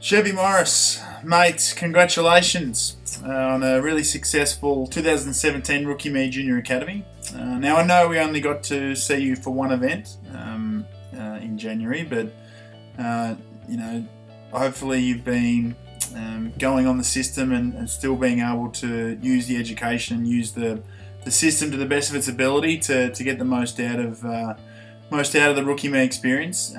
Chevy Morris, mate, congratulations on a really successful 2017 Rookie Me Junior Academy. Now I know we only got to see you for one event in January, but hopefully you've been going on the system and still being able to use the education and use the system to the best of its ability to get the most out of the Rookie Me experience.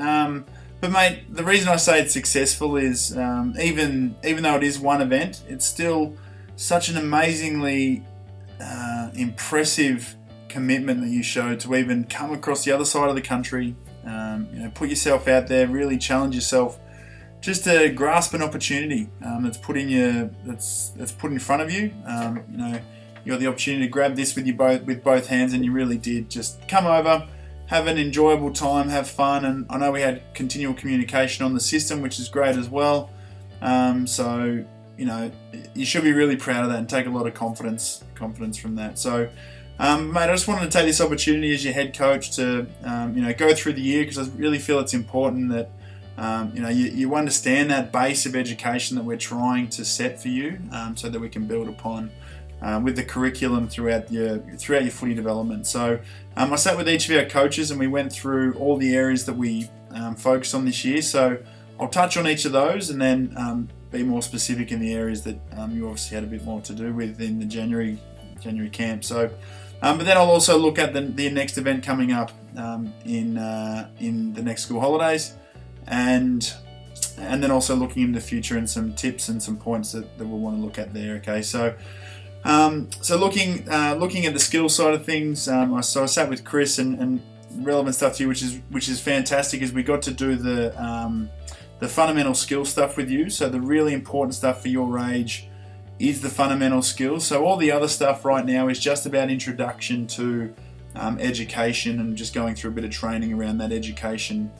But mate, the reason I say it's successful is even though it is one event, it's still such an amazingly impressive commitment that you showed to even come across the other side of the country, put yourself out there, really challenge yourself, just to grasp an opportunity that's put in front of you. You got the opportunity to grab this with both hands, and you really did. Just come over, have an enjoyable time, have fun, and I know we had continual communication on the system, which is great as well. So you should be really proud of that and take a lot of confidence from that. So, mate, I just wanted to take this opportunity as your head coach to go through the year, because I really feel it's important that you understand that base of education that we're trying to set for you, so that we can build upon with the curriculum throughout your footy development. So I sat with each of our coaches and we went through all the areas that we focused on this year. So I'll touch on each of those and then be more specific in the areas that you obviously had a bit more to do with in the January camp. So, but then I'll also look at the next event coming up in the next school holidays, and then also looking in the future and some tips and some points that we'll want to look at there. Okay, so looking at the skill side of things, I sat with Chris and relevant stuff to you, which is fantastic, is we got to do the fundamental skill stuff with you. So the really important stuff for your age is the fundamental skills. So all the other stuff right now is just about introduction to education and just going through a bit of training around that education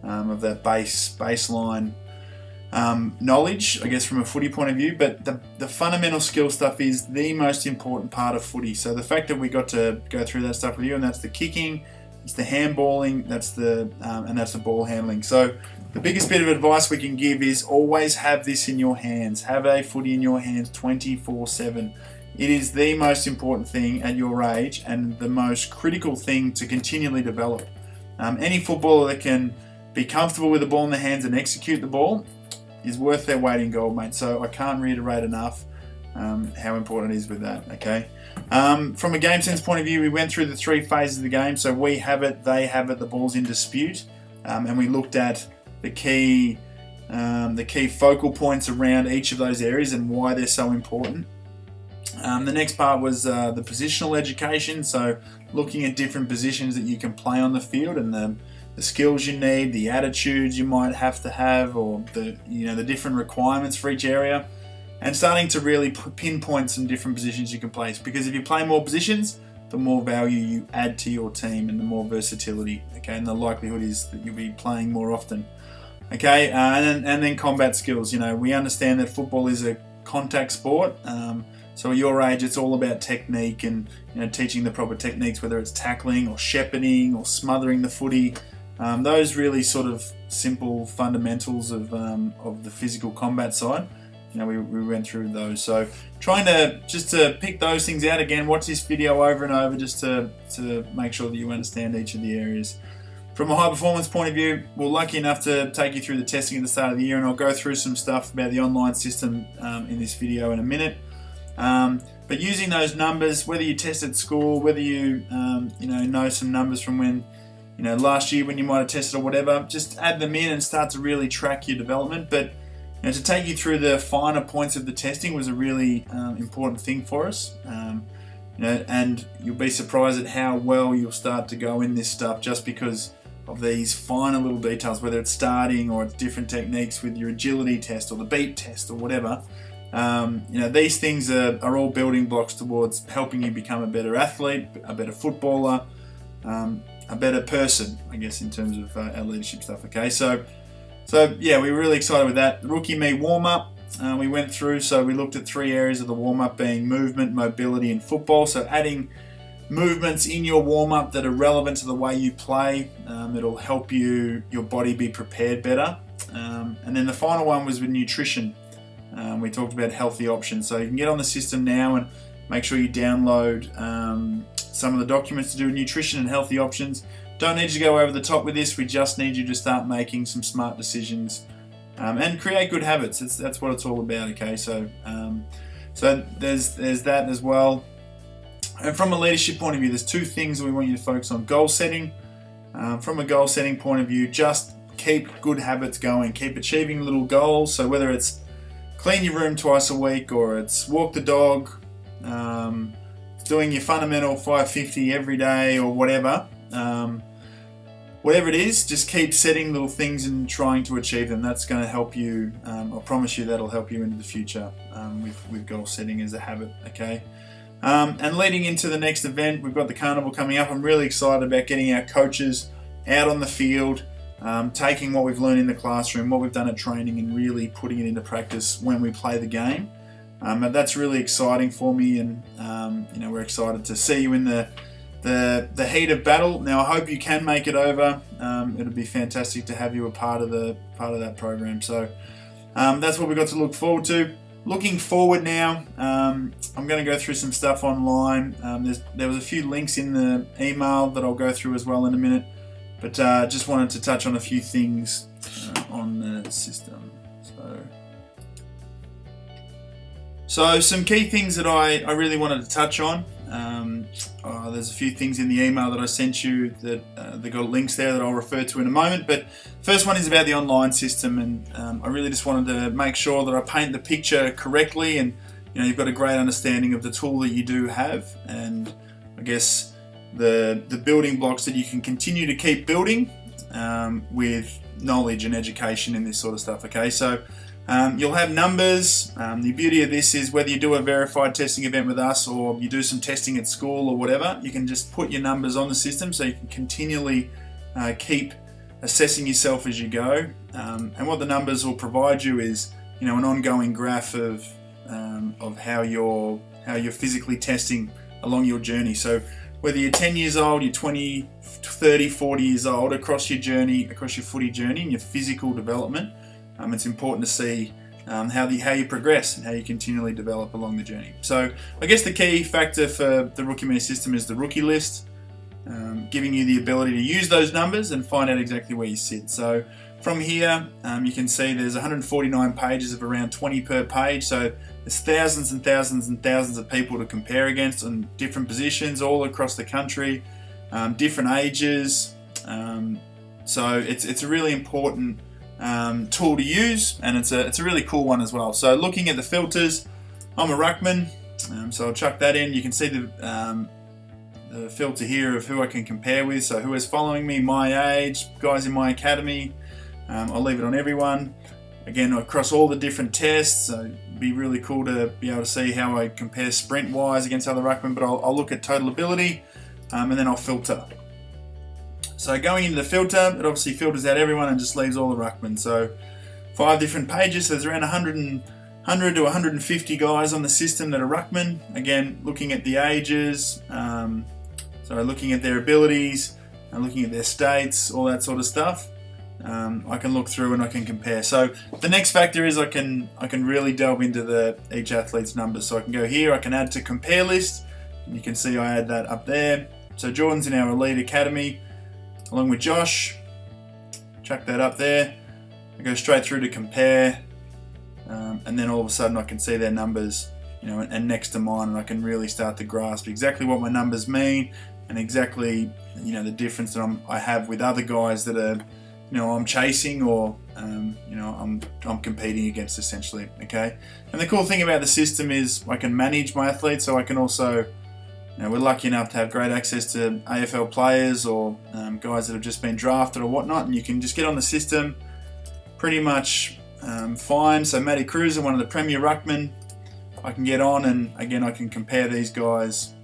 of that baseline knowledge, I guess, from a footy point of view. But the fundamental skill stuff is the most important part of footy. So the fact that we got to go through that stuff with you, and that's the kicking, it's the handballing, that's the ball handling. So the biggest bit of advice we can give is always have this in your hands. Have a footy in your hands 24/7. It is the most important thing at your age and the most critical thing to continually develop. Any footballer that can be comfortable with the ball in their hands and execute the ball is worth their weight in gold, mate. So I can't reiterate enough how important it is with that, okay? From a game sense point of view, we went through the three phases of the game. So we have it, they have it, the ball's in dispute. And we looked at the key focal points around each of those areas and why they're so important. The next part was the positional education. So looking at different positions that you can play on the field and the skills you need, the attitudes you might have to have, or the different requirements for each area, and starting to really pinpoint some different positions you can place. Because if you play more positions, the more value you add to your team and the more versatility. Okay, and the likelihood is that you'll be playing more often. Okay, and then combat skills. We understand that football is a contact sport. So at your age, it's all about technique and teaching the proper techniques, whether it's tackling or shepherding or smothering the footy. Those really sort of simple fundamentals of the physical combat side. We went through those. So trying to pick those things out again, watch this video over and over just to make sure that you understand each of the areas. From a high performance point of view, we're lucky enough to take you through the testing at the start of the year, and I'll go through some stuff about the online system in this video in a minute. But using those numbers, whether you test at school, whether you know some numbers from when last year when you might have tested or whatever, just add them in and start to really track your development. But to take you through the finer points of the testing was a really important thing for us. And you'll be surprised at how well you'll start to go in this stuff just because of these finer little details, whether it's starting or it's different techniques with your agility test or the beat test or whatever. These things are all building blocks towards helping you become a better athlete, a better footballer, a better person, I guess, in terms of our leadership stuff. Okay, so yeah, we were really excited with that. Rookie Me warm-up, we went through, so we looked at three areas of the warm-up being movement, mobility, and football. So adding movements in your warm-up that are relevant to the way you play, it'll help your body be prepared better. And then the final one was with nutrition. We talked about healthy options. So you can get on the system now and make sure you download some of the documents to do with nutrition and healthy options. Don't need you to go over the top with this. We just need you to start making some smart decisions and create good habits. That's what it's all about. Okay, so there's that as well. And from a leadership point of view, there's two things that we want you to focus on: goal setting. From a goal setting point of view, just keep good habits going. Keep achieving little goals. So whether it's clean your room twice a week, or it's walk the dog, doing your fundamental 550 every day, or whatever. Whatever it is, just keep setting little things and trying to achieve them. That's going to help you. I promise you that'll help you into the future with goal setting as a habit. Okay. And leading into the next event, we've got the carnival coming up. I'm really excited about getting our coaches out on the field, taking what we've learned in the classroom, what we've done at training, and really putting it into practice when we play the game. And that's really exciting for me, and we're excited to see you in the heat of battle. Now, I hope you can make it over. It'll be fantastic to have you a part of that program. So that's what we've got to look forward to. Looking forward now, I'm going to go through some stuff online. There was a few links in the email that I'll go through as well in a minute, but just wanted to touch on a few things on the system. So some key things that I really wanted to touch on. There's a few things in the email that I sent you that they got links there that I'll refer to in a moment. But first one is about the online system, and I really just wanted to make sure that I paint the picture correctly, and you've got a great understanding of the tool that you do have, and I guess the building blocks that you can continue to keep building with knowledge and education in this sort of stuff. Okay, so you'll have numbers. The beauty of this is whether you do a verified testing event with us or you do some testing at school or whatever, you can just put your numbers on the system so you can continually keep assessing yourself as you go. And what the numbers will provide you is an ongoing graph of how you're physically testing along your journey. So whether you're 10 years old, you're 20, 30, 40 years old, across your footy journey and your physical development, it's important to see how you progress and how you continually develop along the journey. So I guess the key factor for the Rookie Me system is the rookie list, giving you the ability to use those numbers and find out exactly where you sit. So from here, you can see there's 149 pages of around 20 per page. So there's thousands and thousands and thousands of people to compare against on different positions all across the country, different ages. So it's a really important tool to use, and it's a really cool one as well. So looking at the filters, I'm a ruckman, so I'll chuck that in. You can see the filter here of who I can compare with, so who is following me, my age, guys in my academy. I'll leave it on everyone. Again, across all the different tests, so it'd be really cool to be able to see how I compare sprint wise against other ruckmen, but I'll look at total ability, and then I'll filter. So going into the filter, it obviously filters out everyone and just leaves all the ruckmen. So 5 different pages, so there's around 100 to 150 guys on the system that are ruckmen. Again, looking at the ages, so looking at their abilities, and looking at their states, all that sort of stuff. I can look through and I can compare. So the next factor is I can really delve into each athlete's numbers. So I can go here, I can add to compare list, and you can see I add that up there. So Jordan's in our elite academy, along with Josh. Chuck that up there. I go straight through to compare, and then all of a sudden I can see their numbers, and next to mine, and I can really start to grasp exactly what my numbers mean and exactly, the difference that I have with other guys that are, I'm chasing or, I'm competing against essentially. Okay, and the cool thing about the system is I can manage my athletes, so I can also. We're lucky enough to have great access to AFL players or guys that have just been drafted or whatnot, and you can just get on the system pretty much fine. So Matty Cruiser, one of the premier ruckmen, I can get on, and again I can compare these guys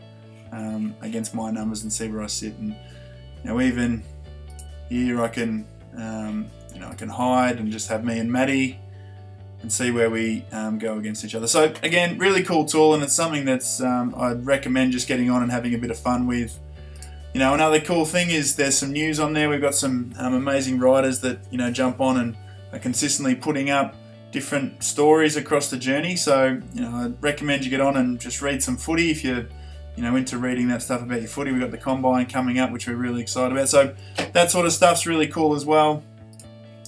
against my numbers and see where I sit. And even here I can I can hide and just have me and Matty and see where we go against each other. So again, really cool tool, and it's something that's I'd recommend just getting on and having a bit of fun with. Another cool thing is there's some news on there. We've got some amazing riders that jump on and are consistently putting up different stories across the journey. So, I'd recommend you get on and just read some footy if you're, into reading that stuff about your footy. We've got the combine coming up, which we're really excited about. So that sort of stuff's really cool as well.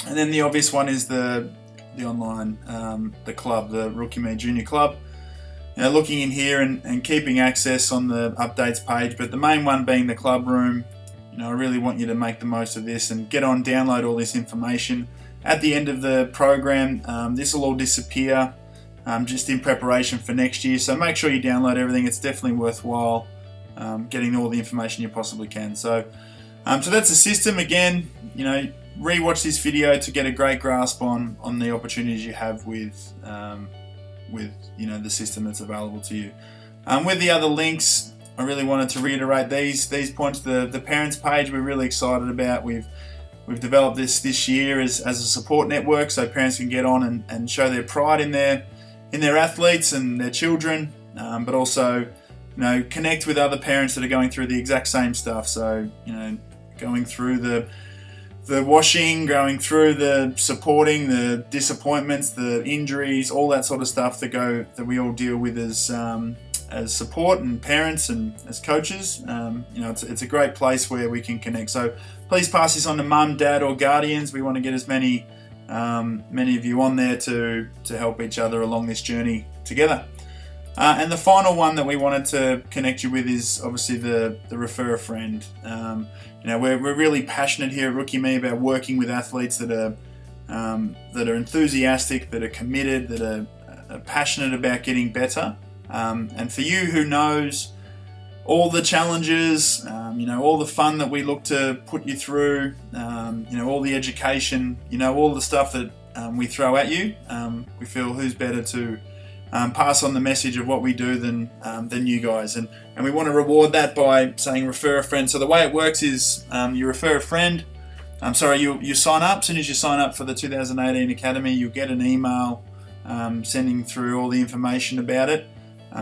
And then the obvious one is the online, the club, the Rookie Me Junior Club. Looking in here and keeping access on the updates page, but the main one being the club room. I really want you to make the most of this and get on, download all this information. At the end of the program, this will all disappear just in preparation for next year. So make sure you download everything. It's definitely worthwhile getting all the information you possibly can. So that's the system. Again, re-watch this video to get a great grasp on the opportunities you have with the system that's available to you. With the other links, I really wanted to reiterate these points. The parents page we're really excited about. We've developed this year as a support network, so parents can get on and show their pride in their athletes and their children, but also connect with other parents that are going through the exact same stuff. So going through the washing, going through the supporting, the disappointments, the injuries, all that sort of stuff that we all deal with as support and parents and as coaches. It's a great place where we can connect. So please pass this on to mum, dad, or guardians. We want to get as many of you on there to help each other along this journey together. And the final one that we wanted to connect you with is obviously the refer a friend. We're really passionate here at Rookie Me about working with athletes that are enthusiastic, that are committed, that are passionate about getting better. And for you who knows all the challenges, all the fun that we look to put you through, all the education, all the stuff that we throw at you, we feel who's better to pass on the message of what we do than you guys. And we want to reward that by saying refer a friend. So the way it works is you refer a friend. You sign up. As soon as you sign up for the 2018 Academy, you'll get an email sending through all the information about it.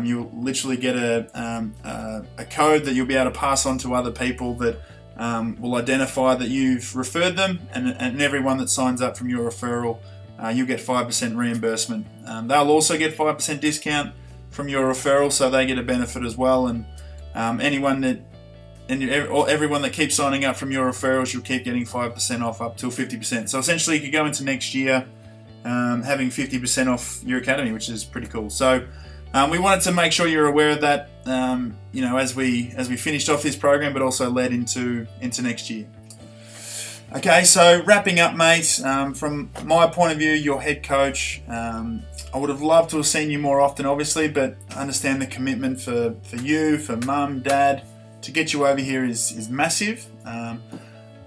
You'll literally get a code that you'll be able to pass on to other people that will identify that you've referred them, and everyone that signs up from your referral, you'll get 5% reimbursement. They'll also get 5% discount from your referral, so they get a benefit as well. And everyone that keeps signing up from your referrals, you'll keep getting 5% off up till 50%. So essentially, you could go into next year having 50% off your academy, which is pretty cool. So we wanted to make sure you're aware of that, as we finished off this program, but also led into next year. Okay, so wrapping up, mate. From my point of view, your head coach, I would have loved to have seen you more often, obviously, but I understand the commitment for you, for mum, dad, to get you over here is massive.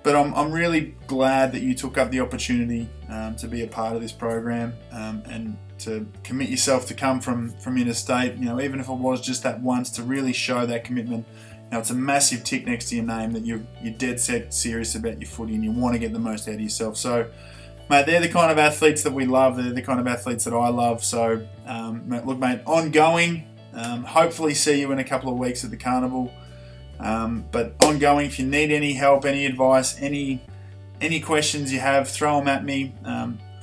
But I'm really glad that you took up the opportunity to be a part of this program and to commit yourself to come from interstate. Even if it was just that once, to really show that commitment. It's a massive tick next to your name that you're dead set serious about your footy and you want to get the most out of yourself. So, mate, they're the kind of athletes that we love. They're the kind of athletes that I love. So, mate, ongoing. Hopefully see you in a couple of weeks at the carnival. But ongoing, if you need any help, any advice, any questions you have, throw them at me.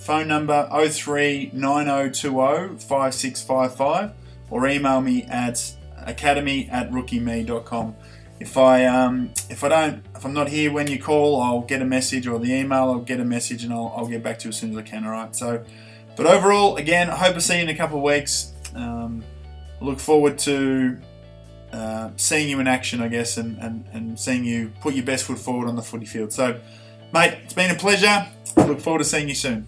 Phone number 03 9020 5655 or email me at academy@rookieme.com. If I'm not here when you call, I'll get a message, or the email, I'll get a message, and I'll get back to you as soon as I can. All right. So, but overall, again, I hope I see you in a couple of weeks. Look forward to seeing you in action, I guess, and seeing you put your best foot forward on the footy field. So, mate, it's been a pleasure. Look forward to seeing you soon.